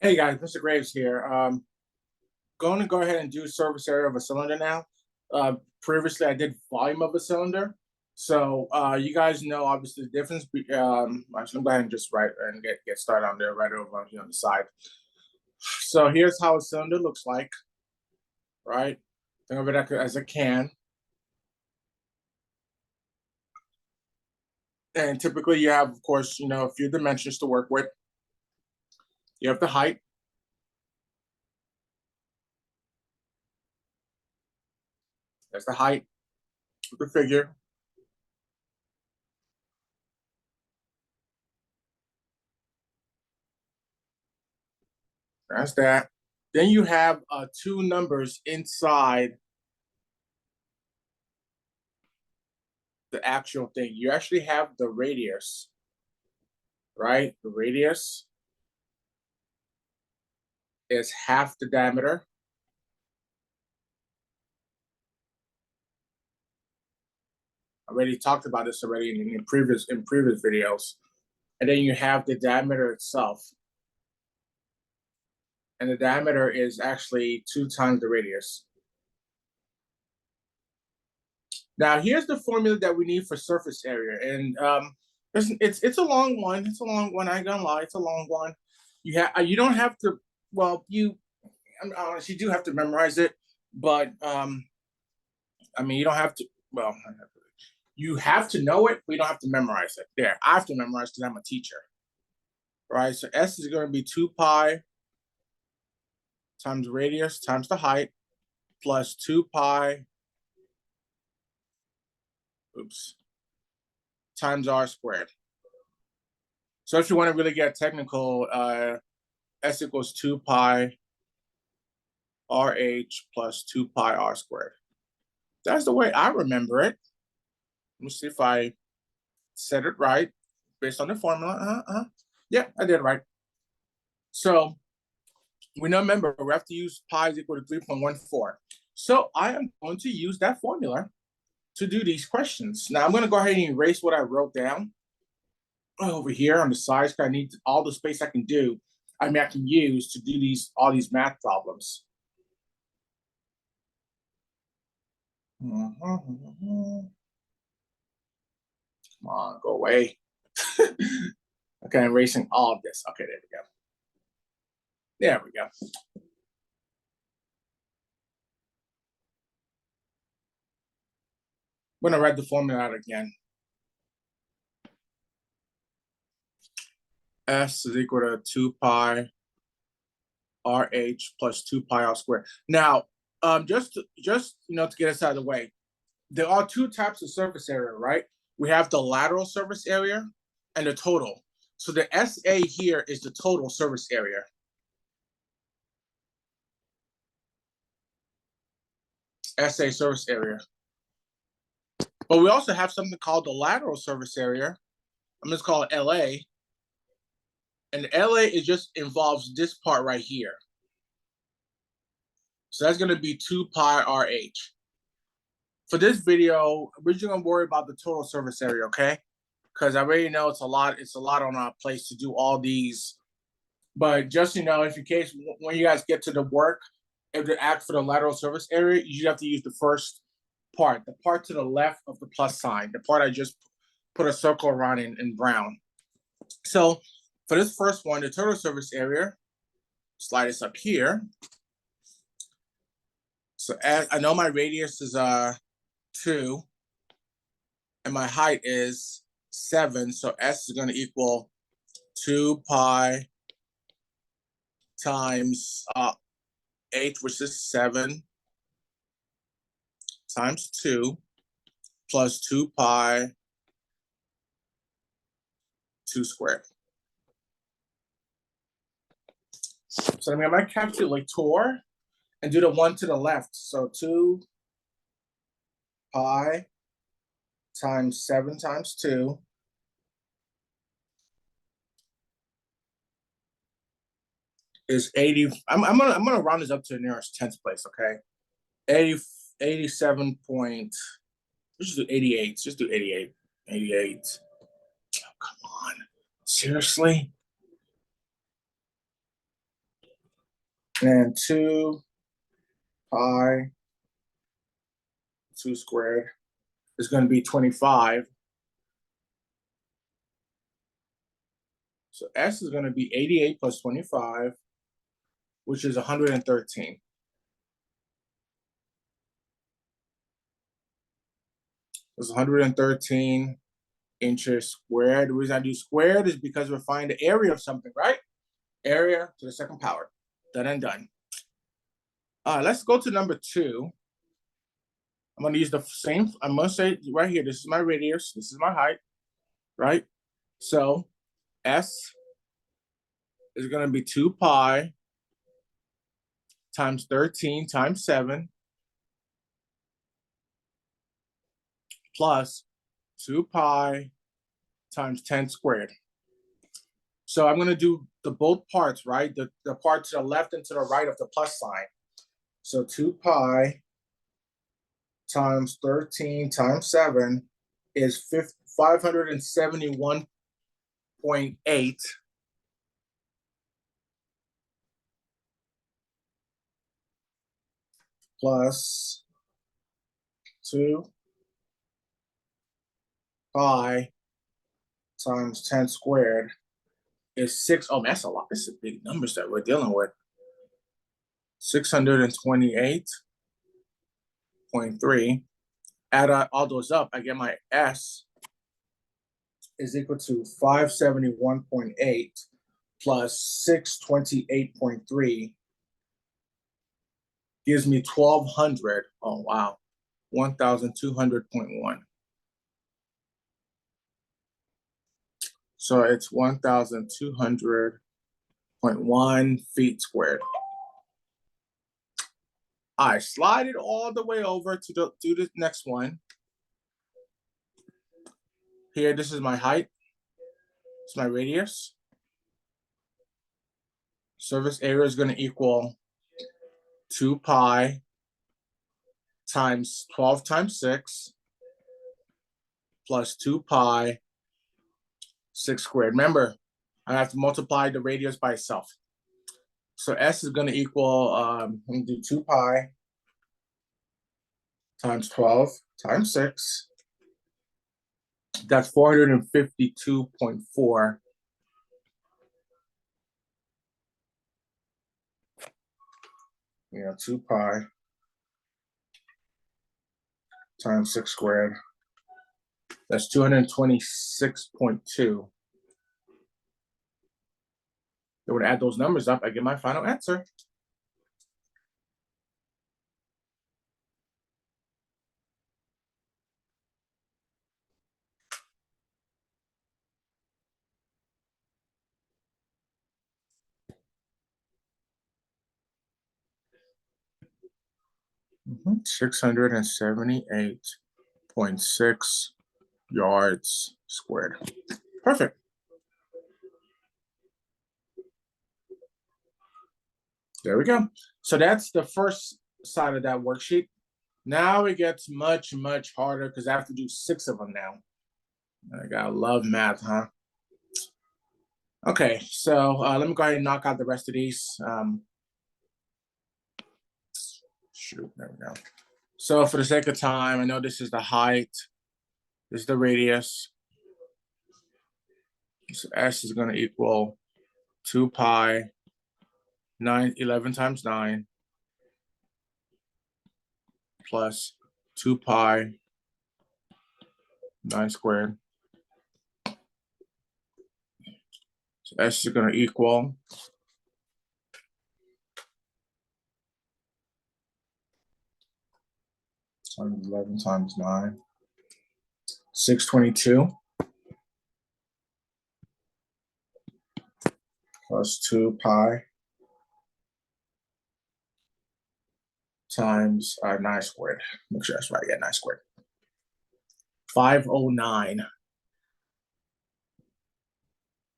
Hey guys, Mr. Graves here. Going to go ahead and do surface area of a cylinder now. Previously, I did volume of a cylinder. So you guys know obviously the difference. Actually, I'm going to just write and get started on there right over here on the side. So here's how a cylinder looks like, right? Think of it as a can. And typically you have, of course, a few dimensions to work with. You have the height. That's the height of the figure. That's that. Then you have two numbers inside the actual thing. You actually have the radius, right? The radius is half the diameter. I already talked about this already in previous videos. And then you have the diameter itself. And the diameter is actually 2 times the radius. Now here's the formula that we need for surface area. And it's a long one. It's a long one. I ain't gonna lie, it's a long one. You don't have to, well, I'm honest, you do have to memorize it, but I mean you don't have to, well, you have to know it, but you don't have to memorize it. There, I have to memorize because I'm a teacher. Right? So S is going to be 2 pi times radius times the height plus 2 pi, oops, times r squared. So if you want to really get technical, S equals 2 pi RH plus 2 pi r squared. That's the way I remember it. Let me see if I said it right based on the formula. Yeah, I did right. So we now remember we have to use pi is equal to 3.14. So I am going to use that formula to do these questions. Now I'm going to go ahead and erase what I wrote down over here on the sides because I need all the space I can do. I mean, I can use to do all these math problems. Come on, go away. Okay, I'm erasing all of this. Okay, there we go. There we go. I'm going to write the formula out again. S is equal to 2 pi RH plus 2 pi r squared. Now, just to get us out of the way, there are two types of surface area, right? We have the lateral surface area and the total. So the SA here is the total surface area. SA surface area. But we also have something called the lateral surface area. I'm just call it LA. And LA is just involves this part right here. So that's going to be 2 pi RH. For this video, we're just going to worry about the total surface area, okay? Because I already know it's a lot on our place to do all these. But just, if in case when you guys get to the work, if they ask for the lateral surface area, you have to use the first part, the part to the left of the plus sign, the part I just put a circle around in brown. So for this first one, the total surface area, slide this up here. So I know my radius is 2 and my height is 7. So S is going to equal 2 pi times H, which is 7, times 2, plus 2 pi 2 squared. So I might calculator and do the one to the left. So 2 pi times 7 times 2 is 80. I'm gonna round this up to the nearest tenth place, okay? 87 point. Let's just do 88. Just do 88. 88. Oh, come on. Seriously? And 2 pi 2 squared is going to be 25. So S is going to be 88 plus 25, which is 113. It's 113 inches squared. The reason I do squared is because we're finding the area of something, right? Area to the second power. Done and done. Let's go to number 2. I'm going to use the same. I'm going to say right here, this is my radius. This is my height, right? So S is going to be 2 pi times 13 times 7 plus 2 pi times 10 squared. So I'm going to do the both parts, right? The part to the left and to the right of the plus sign. So 2 pi times 13 times 7 is 571.8 plus 2 pi times 10 squared is 6. Oh, that's a lot. This is big numbers that we're dealing with. 628.3. Add all those up, I get my S is equal to 571.8 plus 628.3 gives me 1200. Oh, wow. 1200.1. So it's 1200.1 feet squared. I slide it all the way over to do the next one. Here, this is my height. It's my radius. Surface area is going to equal 2 pi times 12 times 6 plus 2 pi 6 squared. Remember, I have to multiply the radius by itself. So S is going to equal, I'm going to do 2 pi times 12 times 6. That's 452.4. You know, 2 pi times 6 squared. That's 226.2. I would add those numbers up, I get my final answer. Mm-hmm. 678.6 yards squared. Perfect. There we go. So that's the first side of that worksheet. Now it gets much, much harder because I have to do 6 of them now. I gotta love math, huh? Okay, so let me go ahead and knock out the rest of these. Shoot, there we go. So for the sake of time, I know this is the height. This is the radius. So S is going to equal 2 pi 11 times 9 plus 2 pi 9 squared. So S is going to equal 11 times 9, 622 plus 2 pi times 9 squared. Make sure that's right. Yeah, 9 squared. 509.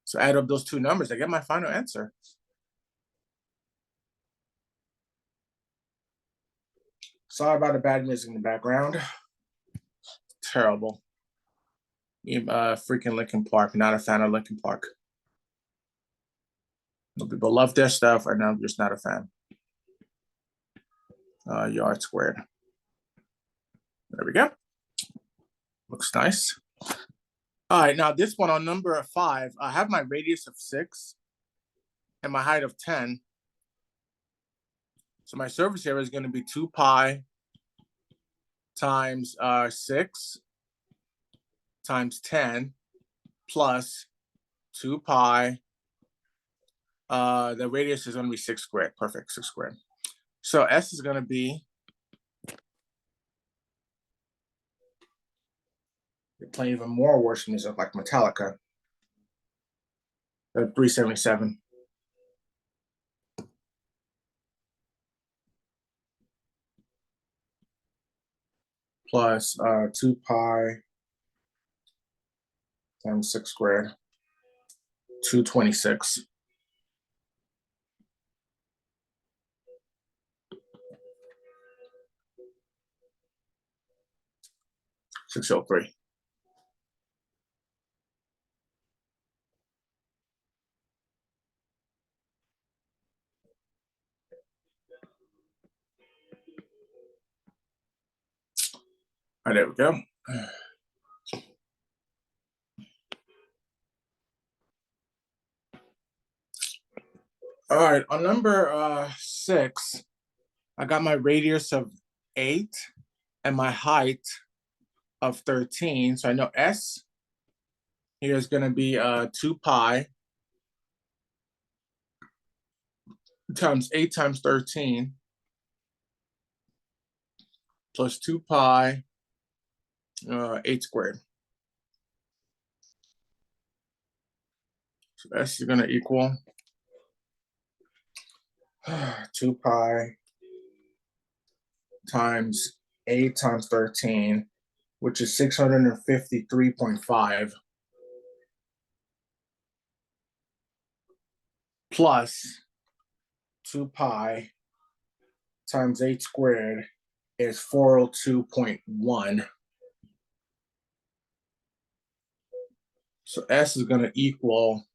So add up those two numbers. I get my final answer. Sorry about the bad music in the background. Terrible. Freaking Linkin Park. Not a fan of Linkin Park. People love their stuff, and I'm just not a fan. yards squared. There we go. Looks nice. All right, now this one on number 5, I have my radius of 6 and my height of 10. So my surface area is going to be 2 pi times 6 times 10 plus 2 pi. The radius is going to be 6 squared. Perfect, 6 squared. So S is going to be, they're playing even more worse music like Metallica. 377. Plus 2 pi times 6 squared, 226. $603. All right, there we go. All right, on number 6, I got my radius of 8 and my height of 13. So I know S here is going to be 2 pi times 8 times 13 plus 2 pi 8 squared. So S is going to equal 2 pi times 8 times 13, which is 653.5, plus 2 pi times 8 squared is 402.1. So S is going to equal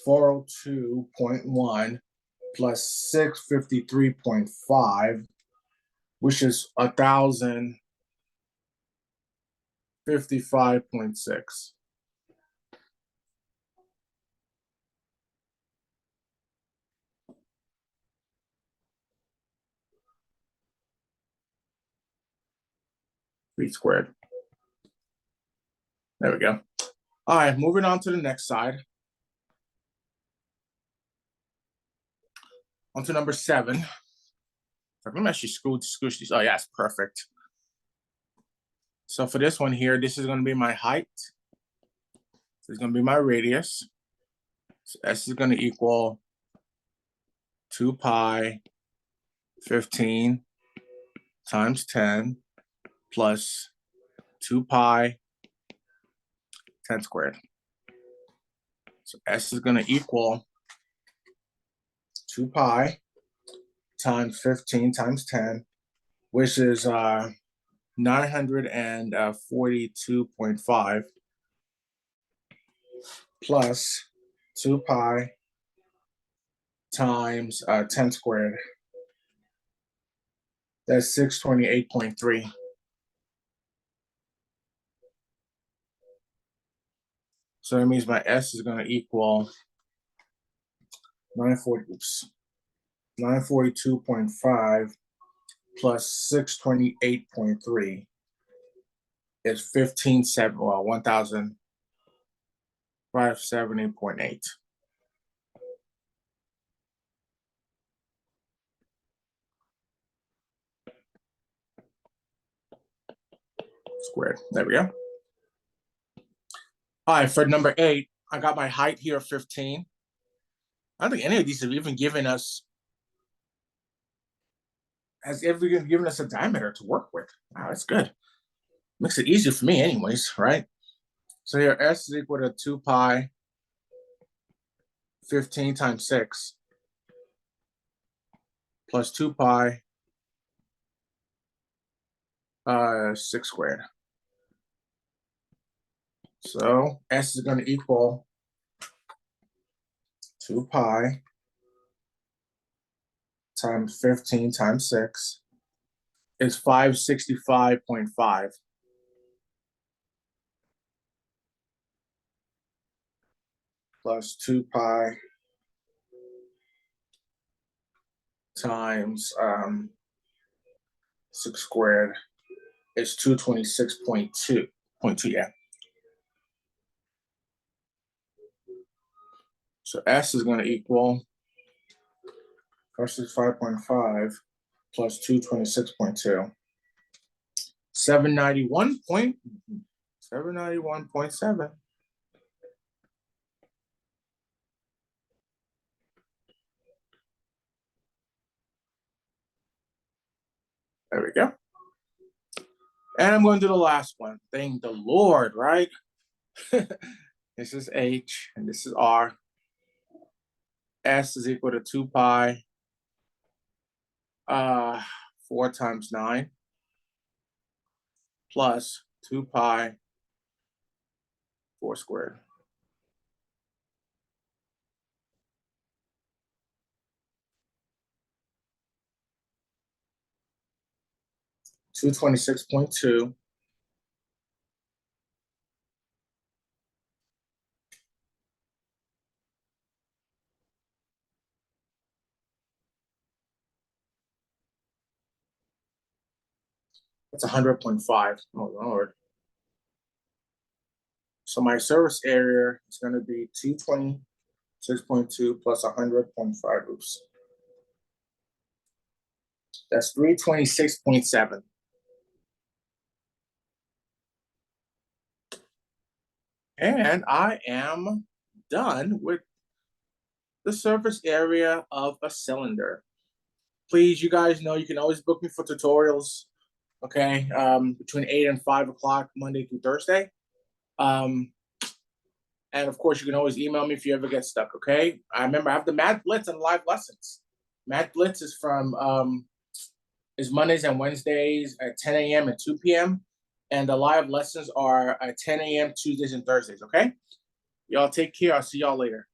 402.1 plus 653.5, which is 1,055.6. Feet squared. There we go. All right, moving on to the next side. On to number 7. Let me actually scooch these. Oh, yeah, it's perfect. So for this one here, this is going to be my height. This is going to be my radius. So S is going to equal 2 pi 15 times 10 plus 2 pi 10 squared. So S is going to equal 2 pi times 15 times 10, which is 942.5 plus 2 pi times 10 squared. That's 628.3. So that means my S is going to equal 942.5 plus 628.3 is 1,570.8. Squared. There we go. All right, for number 8, I got my height here of 15. I don't think any of these have even given us a diameter to work with. Wow, that's good. Makes it easier for me anyways, right? So here S is equal to 2 pi 15 times 6 plus 2 pi 6 squared. So S is going to equal 2 pi times 15 times 6 is 565.5. Plus 2 pi times 6 squared is 226.2. Yeah. So S is going to equal 565.5 plus 226.2. 791.7. There we go. And I'm going to do the last one. Thank the Lord, right? This is H and this is R. S is equal to 2 pi 4 times 9 plus 2 pi 4 squared. $226.2 That's 100.5. Oh Lord. So my surface area is going to be 226.2 plus 100.5. Oops. That's 326.7. And I am done with the surface area of a cylinder. Please, you guys know you can always book me for tutorials, okay? Between 8 and 5 o'clock, Monday through Thursday. And of course, you can always email me if you ever get stuck, okay? I remember I have the Mad Blitz and live lessons. Mad Blitz is from is Mondays and Wednesdays at 10 a.m. and 2 p.m. And the live lessons are at 10 a.m. Tuesdays and Thursdays, okay? Y'all take care. I'll see y'all later.